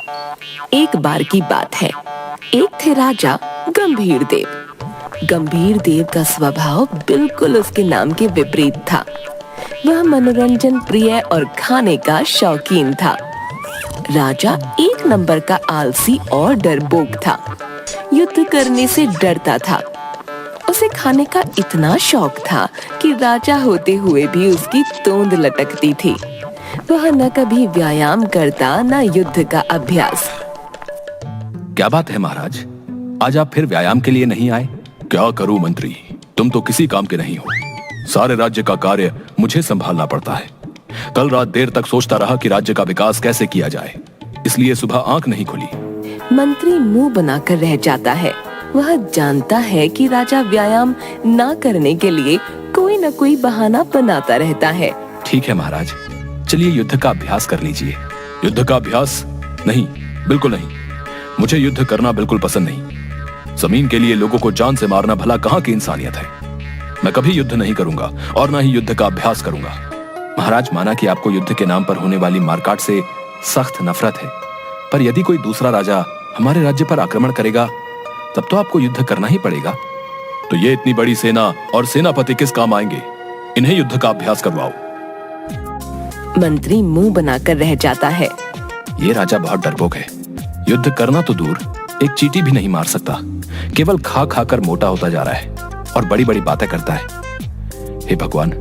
एक बार की बात है, एक थे राजा गंभीर देव। गंभीर देव का स्वभाव बिल्कुल उसके नाम के विपरीत था। वह मनोरंजन प्रिय और खाने का शौकीन था। राजा एक नंबर का आलसी और डरपोक था। युद्ध करने से डरता था। उसे खाने का इतना शौक था कि राजा होते हुए भी उसकी तोंद लटकती थी। वह न कभी व्यायाम करता न युद्ध का अभ्यास। क्या बात है महाराज, आज आप फिर व्यायाम के लिए नहीं आए? क्या करूं मंत्री, तुम तो किसी काम के नहीं हो। सारे राज्य का कार्य मुझे संभालना पड़ता है। कल रात देर तक सोचता रहा कि राज्य का विकास कैसे किया जाए, इसलिए सुबह आंख नहीं खुली। मंत्री मुंह बनाकर रह जाता है। वह जानता है कि राजा व्यायाम ना करने के लिए कोई न कोई बहाना बनाता रहता है। ठीक है महाराज, चलिए युद्ध का अभ्यास कर लीजिए। युद्ध का अभ्यास? नहीं, बिल्कुल नहीं। मुझे युद्ध करना बिल्कुल पसंद नहीं। जमीन के लिए लोगों को जान से मारना भला कहाँ की इंसानियत है। मैं कभी युद्ध नहीं करूंगा और ना ही युद्ध का अभ्यास करूंगा। महाराज, माना कि आपको युद्ध के नाम पर होने वाली मारकाट से सख्त नफरत है, पर यदि कोई दूसरा राजा हमारे राज्य पर आक्रमण करेगा तब तो आपको युद्ध करना ही पड़ेगा। तो ये इतनी बड़ी सेना और सेनापति किस काम आएंगे? इन्हें युद्ध का अभ्यास करवाओ। मंत्री मुंह बनाकर रह जाता है। ये राजा बहुत डरपोक है। युद्ध करना तो दूर, एक चींटी भी नहीं मार सकता। केवल खा खा कर मोटा होता जा रहा है और बड़ी बड़ी बातें करता है। हे भगवान,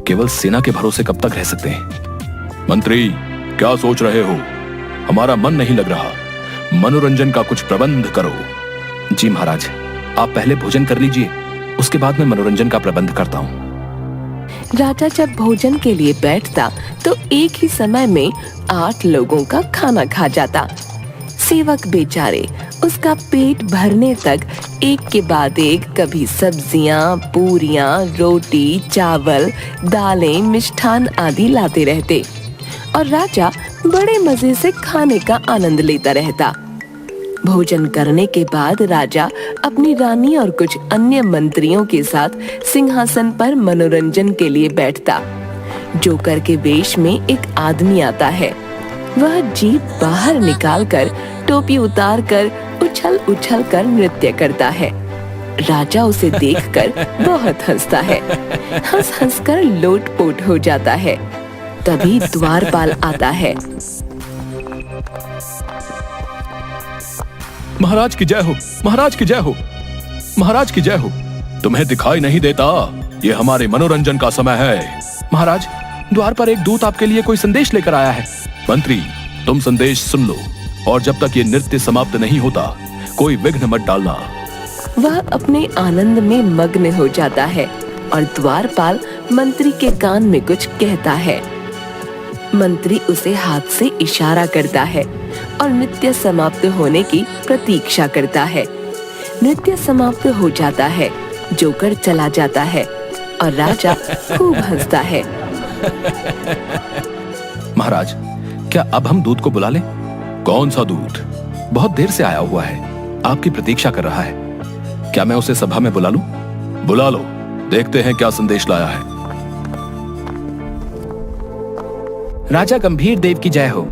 केवल सेना के भरोसे कब तक रह सकते हैं? मंत्री, क्या सोच रहे हो? हमारा मन नहीं लग रहा। मनोरंजन का कुछ प्रबंध करो। जी महाराज, आप पहले भोजन कर लीजिए, उसके बाद मैं मनोरंजन का प्रबंध करता हूँ। राजा जब भोजन के लिए बैठता तो एक ही समय में 8 लोगों का खाना खा जाता। सेवक बेचारे उसका पेट भरने तक एक के बाद एक कभी सब्जियां, पूरियां, रोटी, चावल, दालें, मिष्ठान आदि लाते रहते और राजा बड़े मजे से खाने का आनंद लेता रहता। भोजन करने के बाद राजा अपनी रानी और कुछ अन्य मंत्रियों के साथ सिंहासन पर मनोरंजन के लिए बैठता। जोकर के वेश में एक आदमी आता है। वह जीभ बाहर निकालकर टोपी उतारकर उछल उछल कर नृत्य करता है। राजा उसे देखकर बहुत हंसता है। हंस हंस कर लोटपोट हो जाता है। तभी द्वारपाल आता है। महाराज की जय हो, महाराज की जय हो, महाराज की जय हो। तुम्हें दिखाई नहीं देता? ये हमारे मनोरंजन का समय है। महाराज, द्वार पर एक दूत आपके लिए कोई संदेश लेकर आया है। मंत्री, तुम संदेश सुन लो और जब तक ये नृत्य समाप्त नहीं होता कोई विघ्न मत डालना। वह अपने आनंद में मग्न हो जाता है और द्वारपाल मंत्री के कान में कुछ कहता है। मंत्री उसे हाथ से इशारा करता है और नृत्य समाप्त होने की प्रतीक्षा करता है। नृत्य समाप्त हो जाता है, जोकर चला जाता है और राजा खूब हंसता है। महाराज, क्या अब हम दूत को बुला लें? कौन सा दूत? बहुत देर से आया हुआ है, आपकी प्रतीक्षा कर रहा है। क्या मैं उसे सभा में बुला लूं? बुला लो, देखते हैं क्या संदेश लाया है। राजा गंभीर देव की जय हो।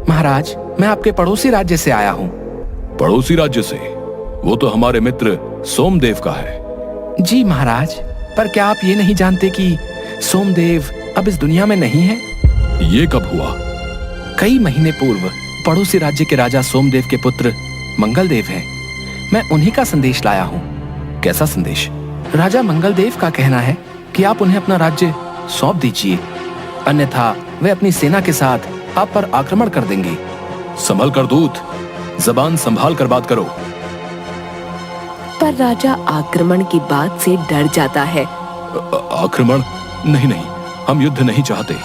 महाराज, मैं आपके पड़ोसी राज्य से आया हूँ। पड़ोसी राज्य से? वो तो हमारे मित्र सोमदेव का है। जी महाराज, पर क्या आप ये नहीं जानते कि सोमदेव अब इस दुनिया में नहीं है? ये कब हुआ? कई महीने पूर्व पड़ोसी राज्य के राजा सोमदेव के पुत्र मंगलदेव हैं। मैं उन्हीं का संदेश लाया हूँ। कैसा संदेश? राजा मंगलदेव का कहना है कि आप उन्हें अपना राज्य सौंप दीजिए, अन्यथा वे अपनी सेना के साथ आप पर आक्रमण कर देंगे। संभल कर दूत, जबान संभाल कर बात करो। पर राजा आक्रमण की बात से डर जाता है। आक्रमण? नहीं नहीं, हम युद्ध नहीं चाहते।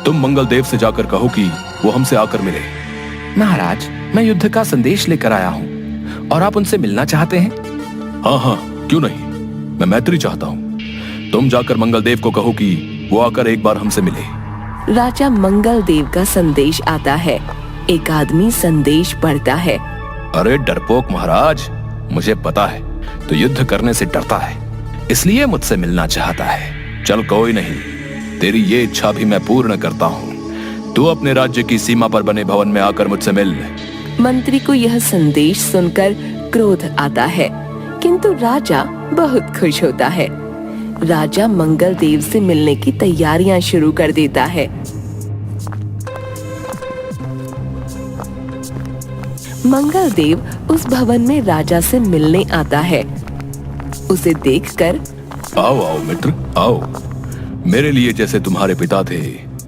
तुम मंगलदेव से जाकर कहो कि वो हमसे आकर मिले। महाराज, मैं युद्ध का संदेश लेकर आया हूँ और आप उनसे मिलना चाहते हैं? हाँ हाँ, क्यों नहीं, मैं मैत्री चाहता हूँ। तुम जाकर मंगलदेव को कहो कि वो आकर एक बार हमसे मिले। राजा मंगलदेव का संदेश आता है। एक आदमी संदेश पढ़ता है। अरे डरपोक महाराज, मुझे पता है तो युद्ध करने से डरता है, इसलिए मुझसे मिलना चाहता है। चल कोई नहीं, तेरी ये इच्छा भी मैं पूर्ण करता हूँ। तू अपने राज्य की सीमा पर बने भवन में आकर मुझसे मिल। मंत्री को यह संदेश सुनकर क्रोध आता है, किंतु राजा बहुत खुश होता है। राजा मंगल देव से मिलने की तैयारियां शुरू कर देता है। मंगल देव उस भवन में राजा से मिलने आता है। उसे देखकर आओ आओ मित्र, आओ। मेरे लिए जैसे तुम्हारे पिता थे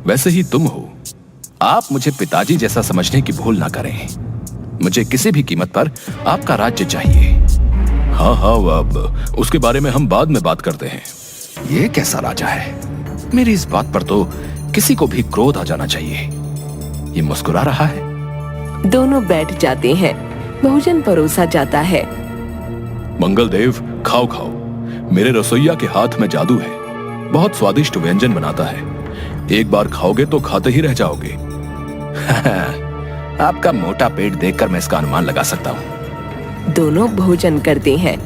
वैसे ही तुम हो। आप मुझे पिताजी जैसा समझने की भूल ना करें। मुझे किसी भी कीमत पर आपका राज्य चाहिए। हाँ हाँ, अब उसके बारे में हम बाद में बात करते हैं। ये कैसा राजा है? मेरी इस बात पर तो किसी को भी क्रोध आ जाना चाहिए। ये मुस्कुरा रहा है। दोनों बैठ जाते हैं। भोजन परोसा जाता है। मंगल देव, खाओ खाओ। मेरे रसोइया के हाथ में जादू है। बहुत स्वादिष्ट व्यंजन बनाता है। एक बार खाओगे तो खाते ही रह जाओगे। आपका मोटा पेट देखकर मैं इसका अनुमान लगा सकता हूँ। दोनों भोजन करते हैं।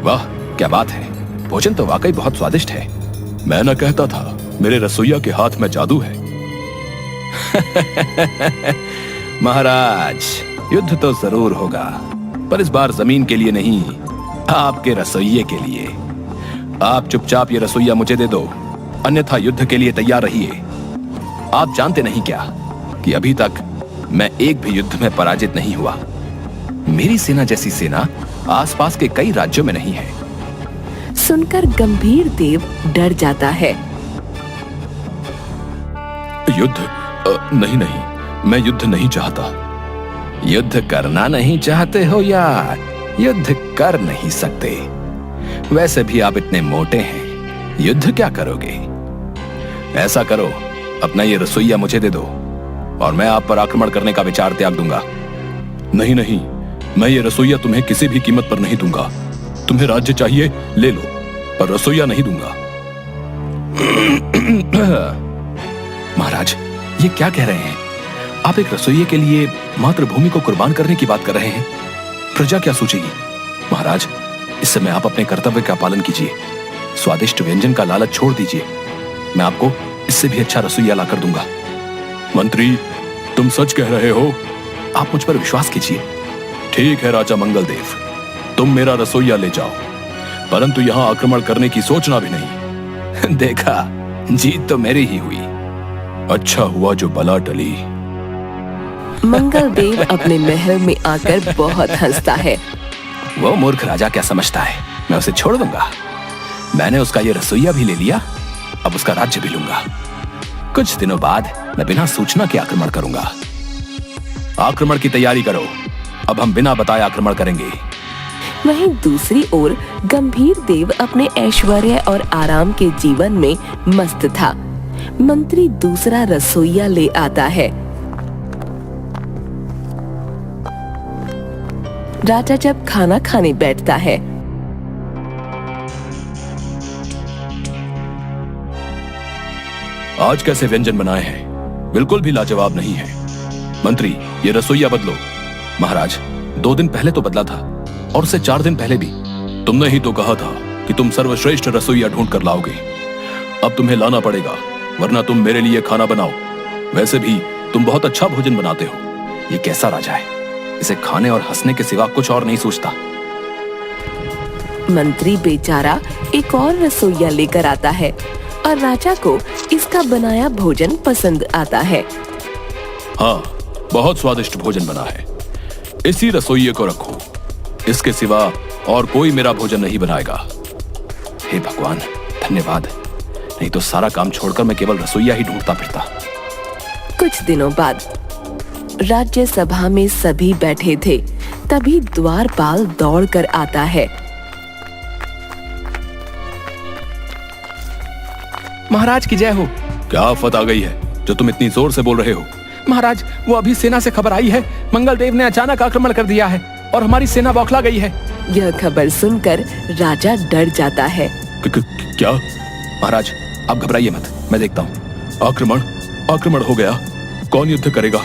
वाह, क्या बात है। भोजन तो वाकई बहुत स्वादिष्ट है। मैं न कहता था मेरे रसोइया के हाथ में जादू है। महाराज, युद्ध तो जरूर होगा, पर इस बार जमीन के लिए नहीं, आपके रसोइये के लिए। आप चुपचाप ये रसोइया मुझे दे दो, अन्यथा युद्ध के लिए तैयार रहिए। आप जानते नहीं क्या कि अभी तक मैं एक भी युद्ध में पराजित नहीं हुआ। मेरी सेना जैसी सेना आसपास के कई राज्यों में नहीं है। सुनकर गंभीर देव डर जाता है। युद्ध? नहीं नहीं, मैं युद्ध नहीं चाहता। युद्ध करना नहीं चाहते हो या युद्ध कर नहीं सकते? वैसे भी आप इतने मोटे हैं, युद्ध क्या करोगे? ऐसा करो, अपना ये रसोइया मुझे दे दो और मैं आप पर आक्रमण करने का विचार त्याग दूंगा। नहीं नहीं, मैं ये रसोइया तुम्हें किसी भी कीमत पर नहीं दूंगा। तुम्हें राज्य चाहिए ले लो, पर रसोइया नहीं दूंगा। महाराज, ये क्या कह रहे हैं? आप एक रसोइये के लिए मातृभूमि को कुर्बान करने की बात कर रहे हैं। प्रजा क्या सोचेगी? महाराज, इस समय आप अपने कर्तव्य का पालन कीजिए। स्वादिष्ट व्यंजन का लालच छोड़ दीजिए। मैं आपको इससे भी अच्छा रसोइया लाकर दूंगा। मंत्री, तुम सच कह रहे हो? आप मुझ पर विश्वास कीजिए। ठीक है राजा मंगल देव, तुम मेरा रसोइया ले जाओ, परंतु यहाँ आक्रमण करने की सोचना भी नहीं। देखा, जीत तो मेरी ही हुई। अच्छा हुआ जो बला टली। मंगल देव अपने महल में आकर बहुत हंसता है। वो मूर्ख राजा क्या समझता है, मैं उसे छोड़ दूंगा? मैंने उसका ये रसोइया भी ले लिया, अब उसका राज्य भी लूंगा। कुछ दिनों बाद मैं बिना सूचना के आक्रमण करूंगा। आक्रमण की तैयारी करो, अब हम बिना बताए आक्रमण करेंगे। वहीं दूसरी ओर गंभीर देव अपने ऐश्वर्य और आराम के जीवन में मस्त था। मंत्री दूसरा रसोइया ले आता है। राजा जब खाना खाने बैठता है, आज कैसे व्यंजन बनाए हैं? बिल्कुल भी लाजवाब नहीं है। मंत्री, ये रसोइया बदलो। महाराज, 2 दिन पहले तो बदला था और उससे 4 दिन पहले भी। तुमने ही तो कहा था कि तुम सर्वश्रेष्ठ रसोइया ढूंढ कर लाओगे। अब तुम्हें लाना पड़ेगा, वरना तुम मेरे लिए खाना बनाओ। वैसे भी तुम बहुत अच्छा भोजन बनाते हो। ये कैसा राजा है? इसे खाने और हंसने के सिवा कुछ और नहीं सोचता। मंत्री बेचारा एक और रसोइया लेकर आता है और राजा को इसका बनाया भोजन पसंद आता है। हाँ, बहुत स्वादिष्ट भोजन बना है। इसी रसोइये को रखो, इसके सिवा और कोई मेरा भोजन नहीं बनाएगा। हे भगवान, धन्यवाद, नहीं तो सारा काम छोड़कर मैं केवल रसोइया ही ढूंढता फिरता। कुछ दिनों बाद राज्य सभा में सभी बैठे थे, तभी द्वारपाल दौड़कर आता है। महाराज की जय हो। क्या आफत आ गई है जो तुम इतनी जोर से बोल रहे हो? महाराज, वो अभी सेना से खबर आई है, मंगल देव ने अचानक आक्रमण कर दिया है और हमारी सेना बौखला गई है। यह खबर सुनकर राजा डर जाता है। क्या? महाराज, आप घबराइए मत, मैं देखता हूँ। आक्रमण हो गया? कौन युद्ध करेगा?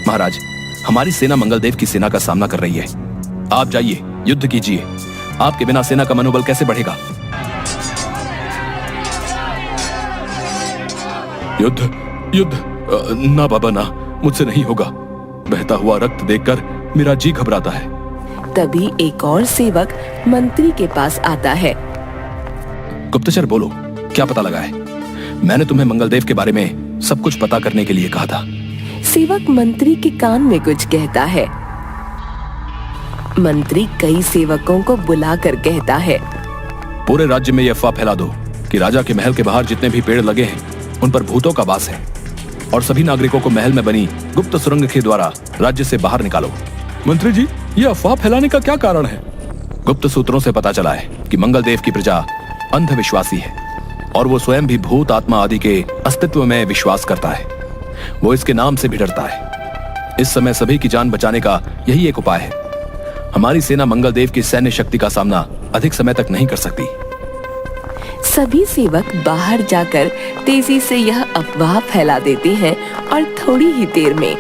महाराज, हमारी सेना मंगलदेव की सेना का सामना कर रही है। आप जाइए, युद्ध कीजिए। आपके बिना सेना का मनोबल कैसे बढ़ेगा? युद्ध युद्ध ना बाबा ना, मुझसे नहीं होगा। बहता हुआ रक्त देखकर मेरा जी घबराता है। तभी एक और सेवक मंत्री के पास आता है। गुप्तचर बोलो, क्या पता लगा है? मैंने तुम्हें मंगलदेव के बारे में सब कुछ पता करने के लिए कहा था। सेवक मंत्री के कान में कुछ कहता है। मंत्री कई सेवकों को बुलाकर कहता है, पूरे राज्य में यह अफवाह फैला दो कि राजा के महल के बाहर जितने भी पेड़ लगे हैं उन पर भूतों का वास है, और सभी नागरिकों को महल में बनी गुप्त सुरंग के द्वारा राज्य से बाहर निकालो। मंत्री जी, यह अफवाह फैलाने का क्या कारण है? गुप्त सूत्रों से पता चला है कि मंगलदेव की प्रजा अंधविश्वासी है और वो स्वयं भी भूत आत्मा आदि के अस्तित्व में विश्वास करता है। वो इसके नाम से भी डरता है। इस समय सभी की जान बचाने का यही एक उपाय है। हमारी सेना मंगलदेव की सैन्य शक्ति का सामना अधिक समय तक नहीं कर सकती। सभी सेवक बाहर जाकर तेजी से यह अफवाह फैला देते हैं और थोड़ी ही देर में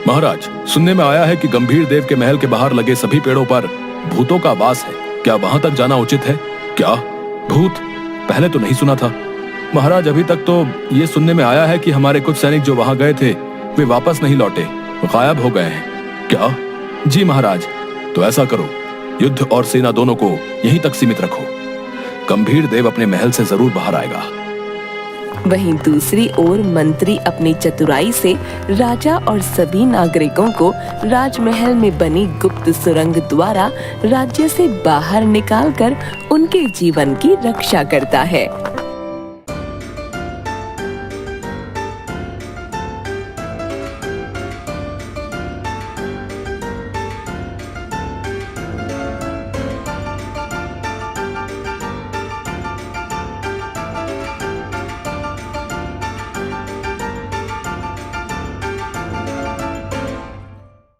महाराज, सुनने में आया है कि गंभीर देव के महल के बाहर लगे सभी पेड़ों पर भूतों का वास है। क्या वहां तक जाना उचित है? क्या भूत? पहले तो नहीं सुना था। महाराज, अभी तक तो ये सुनने में आया है कि हमारे कुछ सैनिक जो वहां गए थे वे वापस नहीं लौटे, गायब हो गए हैं। क्या? जी महाराज। तो ऐसा करो, युद्ध और सेना दोनों को यहीं तक सीमित रखो। गंभीर देव अपने महल से जरूर बाहर आएगा। वहीं दूसरी ओर मंत्री अपनी चतुराई से राजा और सभी नागरिकों को राजमहल में बनी गुप्त सुरंग द्वारा राज्य से बाहर निकालकर उनके जीवन की रक्षा करता है।